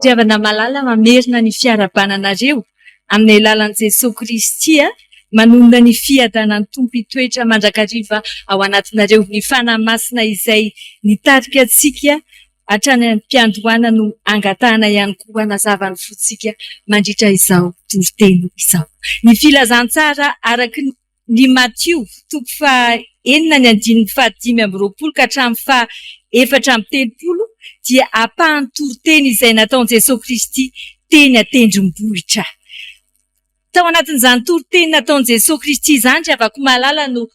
Fitiavana malala mamerina ny fiarabananareo amin'ny alalan'i Jesosy Kristy manonona ny fiadanan'ny Tompo toetra mandrakariva ao anatinareo, ny fanahy masina izay nitarika antsika hatrany amin'ny mpiandohana no angatahana ihany koa hanazava ny fotsika mandritra izao toriteny izao. Ny filazantsara araka ny Matio 4:9-5 ka hatramin'ny 4:30 dia apahan'ny toriteny izay nataon'i Jesosy Kristy teny atendrombohitra. Tao anatin'izany toriteny nataon'i Jesosy Kristy izany dia avako malala no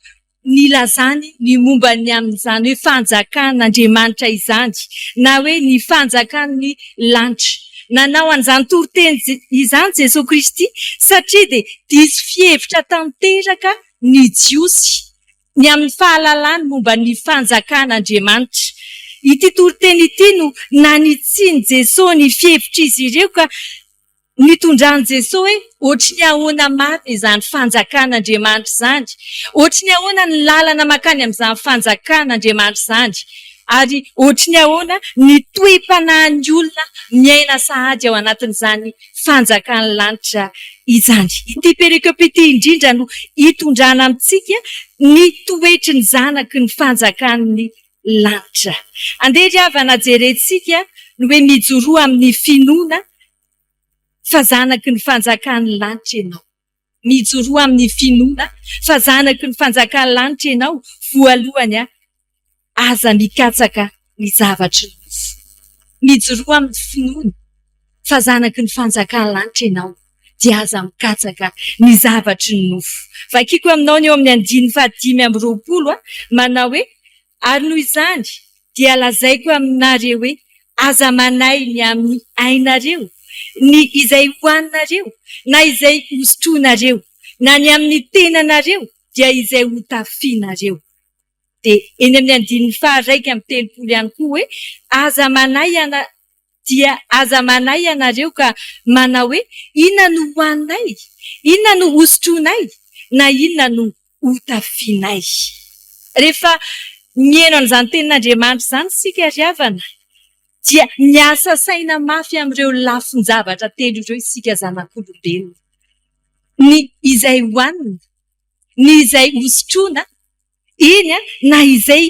nilazany ny momba ny amin'izany hoe fanjakan'Andriamanitra izany na hoe ny fanjakan'ny lanitra. Nanao an'izany toriteny izany Jesosy Kristy satria dia diso fihevitra tanteraka ny jiosy ny amin'ny fahalalany momba ny fanjakan'Andriamanitra. Ity toriteny ity no nanitsiny Jesosy ny fihevitra izy ireo ka nitondran'i Jesosy hoe ohatry ny ahoana marina izany fanjakan'Andriamanitra izany. Ohatry ny ahoana ny lalana makany amin'izany fanjakan'Andriamanitra izany. Ary ohatry ny ahoana ny toe-panahin'ny olona miaina sahady ao anatin'izany fanjakan'ny lanitra izany. Ity perikopy ity indrindra no hitondrana amintsika ny toetry ny zanaky ny fanjakan'ny lanitra. Andeha ry havana jerentsika no hoe mijoroa amin'ny finoana fa zanaky ny fanjakan'ny lanitra ianao. Mijoroa amin'ny finoana fa zanaky ny fanjakan'ny lanitra ianao. Voalohany aza mikatsaka ny zavatry ny nofo. Mijoroa amin'ny finoana fa zanaky ny fanjakan'ny lanitra ianao dia aza mikatsaka ny zavatry ny nofo. Vakiko aminao ny eo amin'ny 5:20 manao hoe ary noho izany dia lazaiko aminareo hoe aza manay ny amin'ny ainareo ny izay hoaninareo na izay hosotroinareo na ny amin'ny tenanareo dia izay hotafianareo. Dia eny amin'ny 1:30 ihany koa hoe aza manay ianareo ka manao hoe inona no hoaninay, inona no hosotroinay na inona no hotafianay. Rehefa mihaino an'izany tenin'Andriamanitra izany sika ry havana dia miasa saina mafy amin'ireo lafiny zavatra telo ireo isika zanak'olombelona. Ny izay hoanina, ny izay hosotroina, iny na izay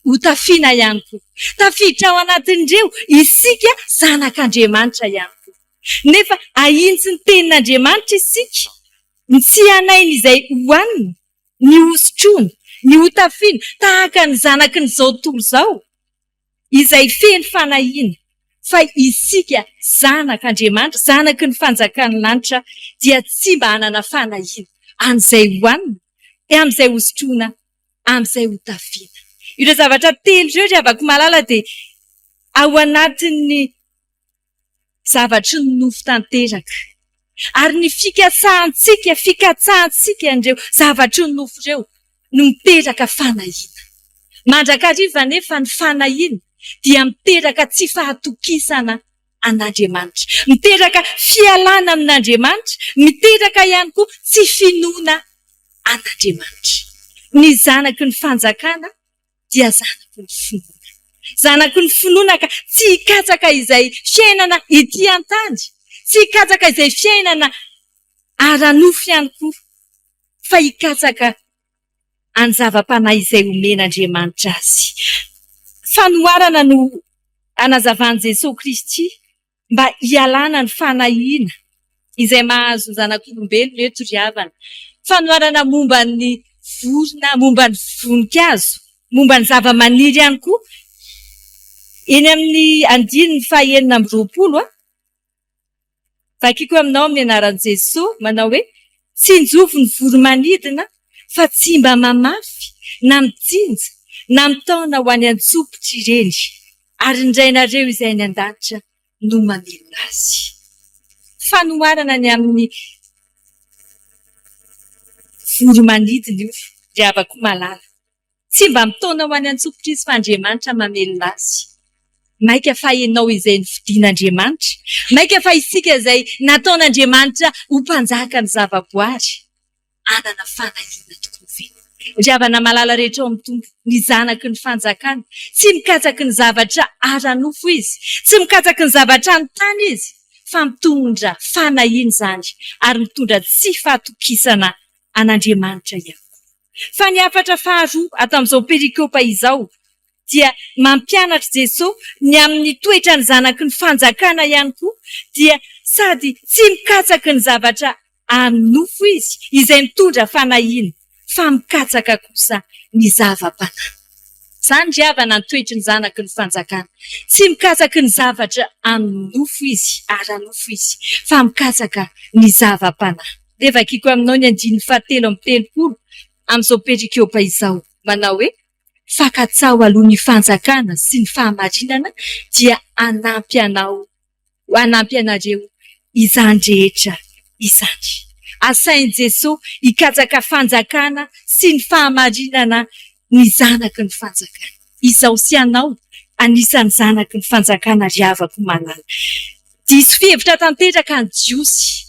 hotafiana ihany koa. Tafiditra ao anatin'ireo isika zanak'Andriamanitra ihany koa. Nefa ahintsy ny tenin'Andriamanitra isika, tsy hanay ny izay hoanina, ny hosotroina, ny hotafiana tahaka ny zanaky n'izao tontolo izao izay feno fanahiana. Fa isika zanak'Andriamanitra, zanaky ny fanjakan'ny lanitra dia tsy mba hanana fanahiana amin'izay hoanina, amin'izay hosotroina, amin'izay hotafiana. Ireo zavatra telo ireo dia avako malala dia ao anatin'ny zavatry ny nofo tanteraka. Ary ny fikatsahantsika an'ireo zavatry ny nofo ireo no miteraka fanahiana. Mandrakariva nefa ny fanahiana dia miteraka tsy fahatokisana an'Andriamanitra. Miteraka fialana amin'Andriamanitra, miteraka ihany koa tsy finoana an'Andriamanitra. Ny zanaky ny fanjakana dia zanaky ny finoana. Zanaky ny finoana ka tsy hikatsaka izay fiainana ety an-tany, tsy hikatsaka izay fiainana ara-nofo ihany koa, fa hikatsaka any zava-panahy izay omen'Andriamanitra azy. Fanoharana no anazavan'i Jesosy Kristy mba hialana ny fanahiana izay mahazo ny zanak'olombelona eto ry havana. Fanoharana momba ny vorona, momba ny voninkazo, momba ny zava-maniry ihany koa. Eny amin'ny 9:20 vakiko aminao amin'ny anaran'i Jesosy manao hoe tsy njofo ny voromanidina fa tsy mba mamafy na mitsinja na mitaona ho any an-tsopitra ireny, ary indrainareo izay ny an-danitra no mamelona azy. Fanoharana ny amin'ny voromanidina io dia avako malala. Tsy mba mitaona ho any an-tsopitra izy fa Andriamanitra mamelona azy. Maika fa ianao izay novidian'Andriamanitra, maika fa isika izay nataon'Andriamanitra ho mpanjaka ny zavaboary, anana fanahiana tokoa ve. Ravana malala rehetra ao amin'ny tompo, ny zanaky ny fanjakana, tsy mikatsaky ny zavatra ara-nofo izy, tsy mikatsaky ny zavatra ny tany izy, fa mitondra fanahiny izany ary mitondra tsy fahatokisana an'Andriamanitra ihany. Fa ny hafatra faharoa ato amin'izao perikôpa izao dia mampianatra Jesosy ny amin'ny toetra ny zanaky ny fanjakana ihany koa dia sady tsy mikatsaky ny zavatra anofo izy izay mitondra fanahiny, fa mikatsaka kosa ny zava-panahy. Izany ravana ny toetry ny zanaky ny fanjakana. Tsy mikatsaky ny zavatra anofo izy, ara-nofo izy, fa mikatsaka ny zava-panahy. Dia vakiko aminao ny 9:30 amin'izao perikôpa izao manao hoe fakatsao aloha ny fanjakana sy ny fahamarinana dia anampy anareo izany rehetra izany. Asain' Jesosy hikatsaka fanjakana sy ny fahamarinana ny zanaky ny fanjakana. Izao sy anao anisan'ny zanaky ny fanjakana riavako manana. Diso fihevitra tanteraka ny jiosy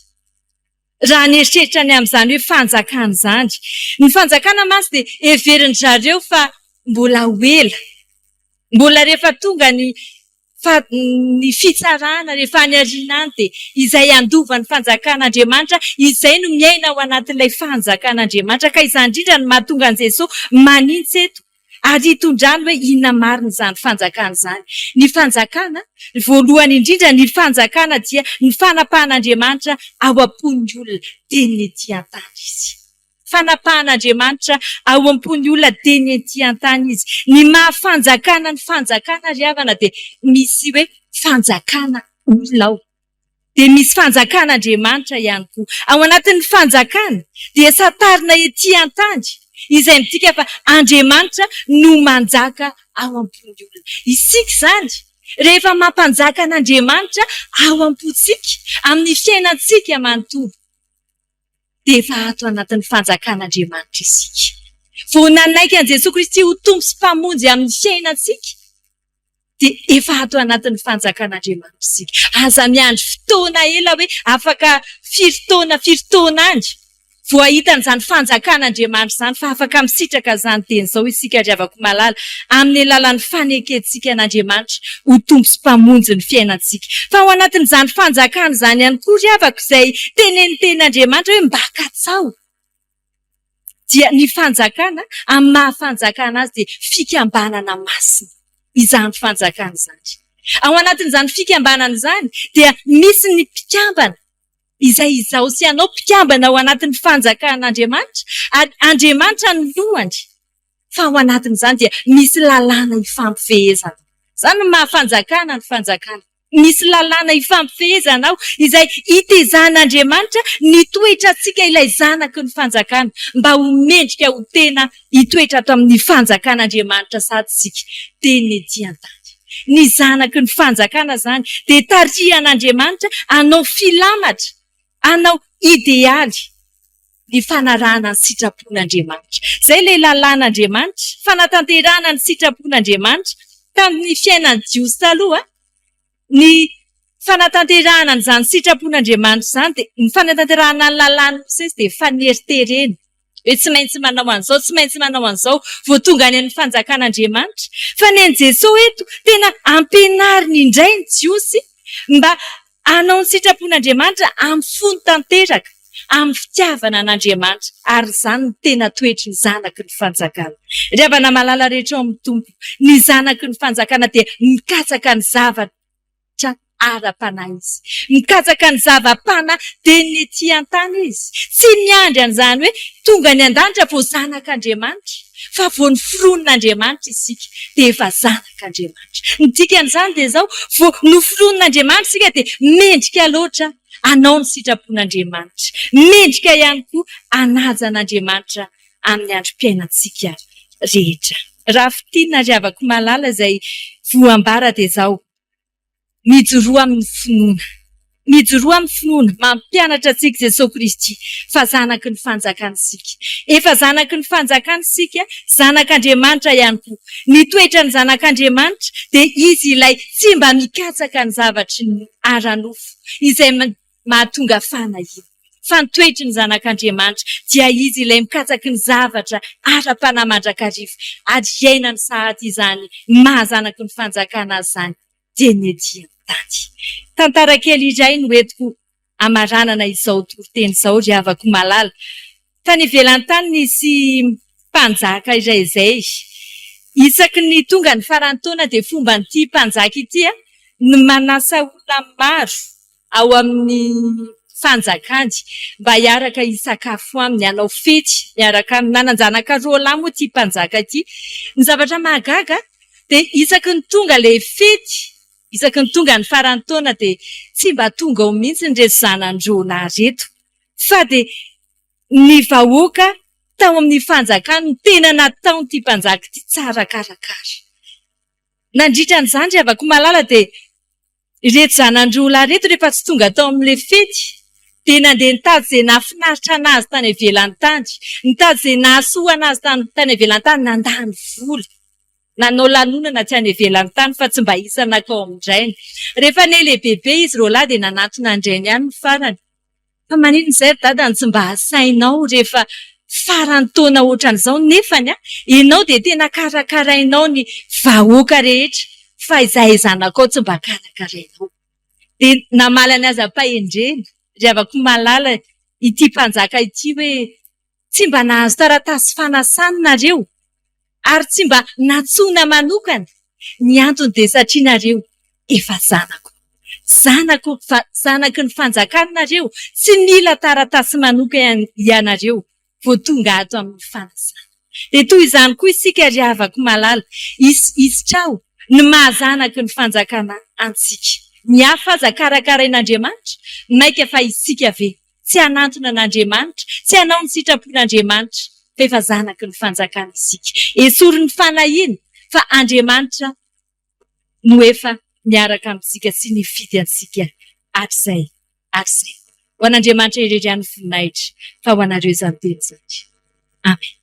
raha nieritreritra ny amin'izany hoe fanjakana izany. Ny fanjakana masy dia everiny zareo fa mbola ela. Mbola rehefa tonga ny fitsarana rehefa any aoriana any dia izay andovan'ny fanjakan'Andriamanitra, izay no miaina ao anatin'ilay fanjakan'Andriamanitra. Ka izany indrindra no mahatonga an' Jesosy manintsy eto ary hitondrany hoe inona marina izany fanjakana izany. Ny fanjakana, voalohany indrindra ny fanjakana dia ny fanapahan'Andriamanitra ao am-pon'ny olona teny ety an-tany izy. Fanapahan'Andriamanitra ao am-pon'ny olona teny ety an-tany izy. Ny mahafanjakana ny fanjakana riavana dia misy hoe fanjakana olona ao. Dia misy fanjakan'Andriamanitra ihany koa. Ao anatin'ny fanjakana dia satarina ety an-tany izay midika fa Andriamanitra no manjaka ao am-pon'ny olona. Isika izany rehefa mampanjaka an'Andriamanitra ao am-pontsika amin'ny fiainantsika manontolo dia efa ato anatin'ny fanjakan'Andriamanitra isika. Vao nanaiky an' Jesosy Kristy ho tompo sy mpamonjy amin'ny fiainantsika dia efa ato anatin'ny fanjakan'Andriamanitra isika. Aza miandry fotoana ela hoe afaka firy-taona any vao ahita an'izany fanjakan'Andriamanitra izany, fa afaka misitraka izany teny izao isika riavako malala amin'ny alalan'ny fanekentsika an'Andriamanitra ho tompo sy mpamonjy ny fiainantsika. Fa ao anatin'izany fanjakana izany ihany koa riavako izay teneny tenin'Andriamanitra hoe mba katsao. Dia ny fanjakana amin'ny mahafanjakana azy dia fikambanana masina izany fanjakana izany. Ao anatin'izany fikambanana izany dia misy ny mpikambana izay izao sy anao mpikambana ao anatin'ny fanjakan'Andriamanitra ary Andriamanitra ny lohany. Fa ao anatin'izany dia misy lalàna ifampifehezana. Izany no mahafanjakana ny fanjakana. Misy lalàna ifampifehezana ao izay hitezan'Andriamanitra ny toetrantsika ilay zanaky ny fanjakana mba ho mendrika ho tena hitoetra ato amin'ny fanjakan'Andriamanitra sady sika teny ety an-tany. Ny zanaky ny fanjakana izany dia tarihan'Andriamanitra anao filamatra, anao idealy ny fanarahana ny sitrapon'Andriamanitra. Izay ilay lalàn'Andriamanitra, fanatanterahana ny sitrapon'Andriamanitra tamin'ny fiainan'ny jiosy taloha. Ny fanatanterahana an'izany sitrapon'Andriamanitra izany dia ny fanatanterahana ny lalàna Mosesy dia faneriterena. Hoe tsy maintsy manao an'izao, tsy maintsy manao an'izao vao tonga any amin'ny fanjakan'Andriamanitra. Fa ny an'i Jesosy eto tena ampianariny indray ny jiosy mba hanao ny sitrapon'Andriamanitra amin'ny fony tanteraka, amin'ny fitiavana an'Andriamanitra ary izany no tena toetry ny zanaky ny fanjakana. Riavana malala rehetra ao amin'ny tompo, ny zanaky ny fanjakana dia mikatsaka ny zavatra ara-panahy izy. Mikatsaka ny zava-panahy teny ety an-tany izy. Tsy miandry an'izany hoe tonga ny an-danitra vao zanak'Andriamanitra, fa vao noforonon'Andriamanitra isika dia efa zanak'Andriamanitra. Ny dikan'izany dia izao, vao noforonon'Andriamanitra isika dia mendrika loatra anao ny sitrapon'Andriamanitra. Mendrika ihany koa anaja an'Andriamanitra amin'ny androm-piainantsika rehetra. Raha fitiana riavako malala izay voambara dia izao. Mijoroa amin'ny finoana. Mijoroa amin'ny finoana mampianatra antsika Jesosy Kristy fa zanaky ny fanjakana isika. Efa zanaky ny fanjakana isika, zanak'Andriamanitra ihany koa. Ny toetra ny zanak'Andriamanitra dia izy ilay tsy mba mikatsaka ny zavatry ny ara-nofo izay mahatonga fanahiny. Fa ny toetry ny zanak'Andriamanitra dia izy ilay mikatsaky ny zavatra ara-panamandrakarivo ary iaina ny sahady izany mahazanaky ny fanjakana azy zany dia ny ety tany. Tantara kely iray no entiko amaranana izao toriteny izao ry havako malala. Tany ivelany tany nisy mpanjaka iray izay. Isaky ny tonga ny farany taona dia fomba n'ity mpanjaka ity ny manasa olona maro ao amin'ny fanjakany mba hiaraka hisakafo aminy, hanao fety miaraka aminy. Nananjanaka roa lahy moa ity mpanjaka ity. Ny zavatra mahagaga dia isaky ny tonga ilay fety, isaky ny tonga ny farany taona dia tsy mba tonga ao mihitsy ny reto zanandroa lahy reto, fa dia ny vahoaka tao amin'ny fanjakany ny tena nataon'ity mpanjaka ity tsara karakara. Nandritra an'izany ry havako malala dia reto zanandroa lahy reto rehefa tsy tonga tao amin'ilay fety dia nandeha nitady izay nahafinaritra anazy tany ivelany tany, nitady izay nahasoa anazy tany ivelany tany, nandany vola, nanao lanonana ty any ivelany tany fa tsy mba hisanakao amin'indrainy. Rehefa nelehibe izy reo lahy dia nanantona andrainy ihany ny farany. Fa manino izay ry dadany tsy mba asainao rehefa farany taona ohatran'izao nefany ianao dia tena karakarainao ny vahoaka rehetra fa izahay zanakao tsy mba karakarainao. Dia namaly ny azy ampahendrena ry havako malala ity mpanjaka ity hoe tsy mba nahazo taratasy fanasana nareo ary tsy mba natsona manokana. Ny antony dia satria nareo efa zanako. Zanako fa zanaky ny fanjakana nareo, tsy mila taratasy manokana ianareo vao tonga ato amin'ny fanasana. Dia toy izany koa isika ry havako malala, isitrao ny mahazanaky ny fanjakana antsika. Ny hafa aza karakarain'Andriamanitra, maika fa isika ve tsy hanantona an'Andriamanitra, tsy hanao ny sitrapon'Andriamanitra, fa efa zanaky ny fanjakana isika. Esory ny fanahiana fa Andriamanitra no efa miaraka amintsika sy nifidy antsika hatr'izay. Ho an'Andriamanitra irery ihany voninahitra fa ho anareo izany teny izany. Amen.